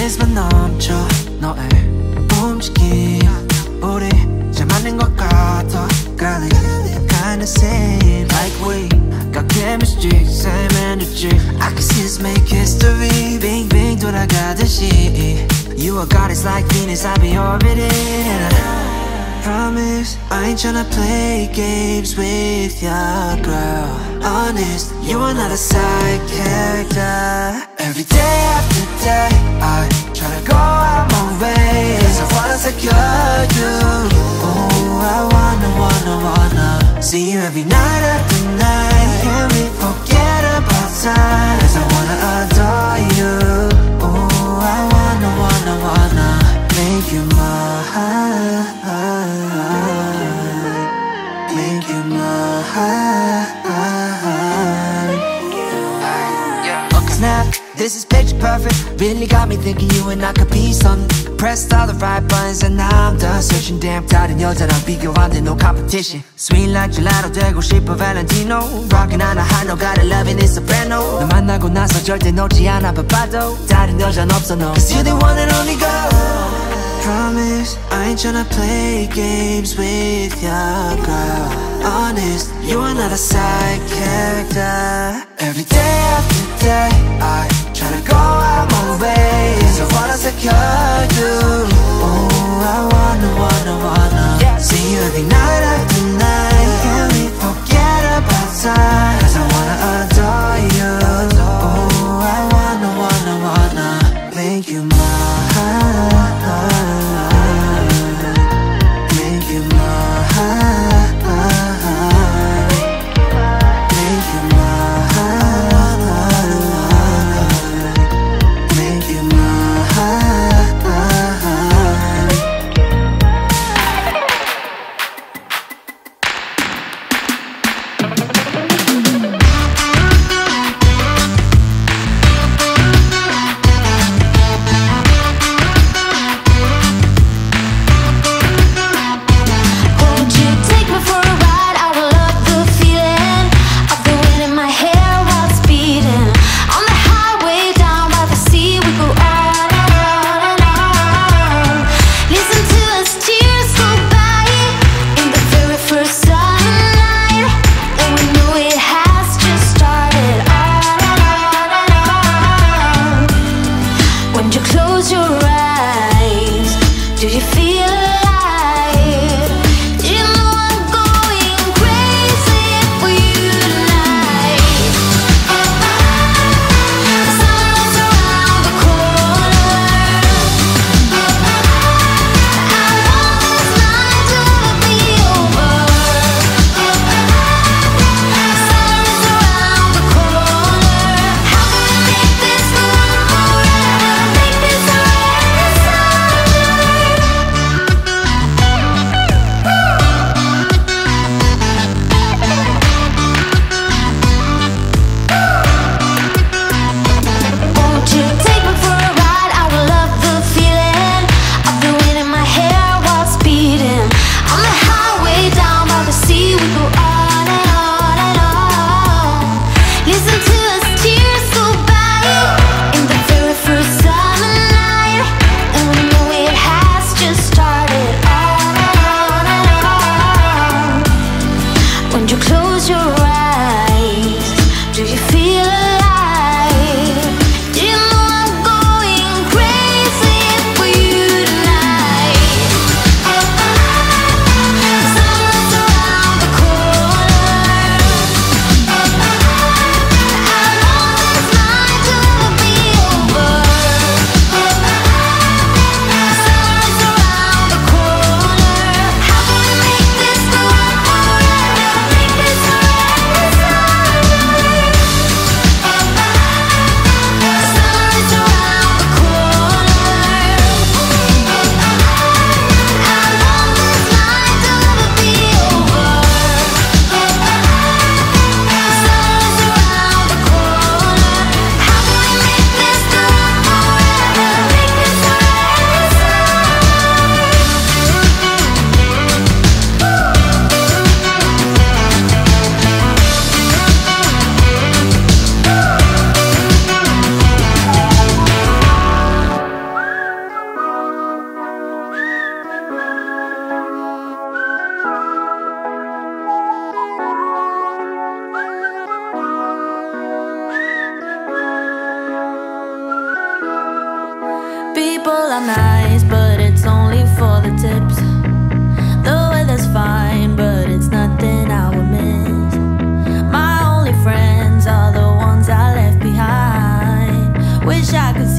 스트레스만 넘쳐 너의 움직임 우리 잘 맞는 것 같아 Girl, kinda same like we got chemistry, same energy I can see us make history Bing bing 돌아가듯이 You are goddess like Venus, I be orbiting and I promise I ain't tryna play games with ya, girl Honest, you are not a side character Every day after day I tryna go out my way Cause I wanna secure you Oh, I wanna see you every night after night Can we forget about time Cause I wanna adore you Oh, I wanna make you mine Make you mine Snap, this is picture perfect Really got me thinking you and I could be something Pressed all the right buttons and now I'm done searching Damn 다른 여자랑 비교 안 돼 no competition Sweet like gelato 되고 싶어 Valentino Rockin' on a high note got a loving it's soprano 너 만나고 나서 절대 놓지 않아 바빠도 다른 여자는 없어 no Cause you're the one and only girl Promise I ain't tryna play games with ya, girl Honest, you are not a side character Every day after day I tryna go out my way Cause I wanna secure you Oh, I wanna see you every night after night Can we forget about time Cause I wanna adore you Oh, I wanna make you mine Make you mine Make you mine Make you mine wish I could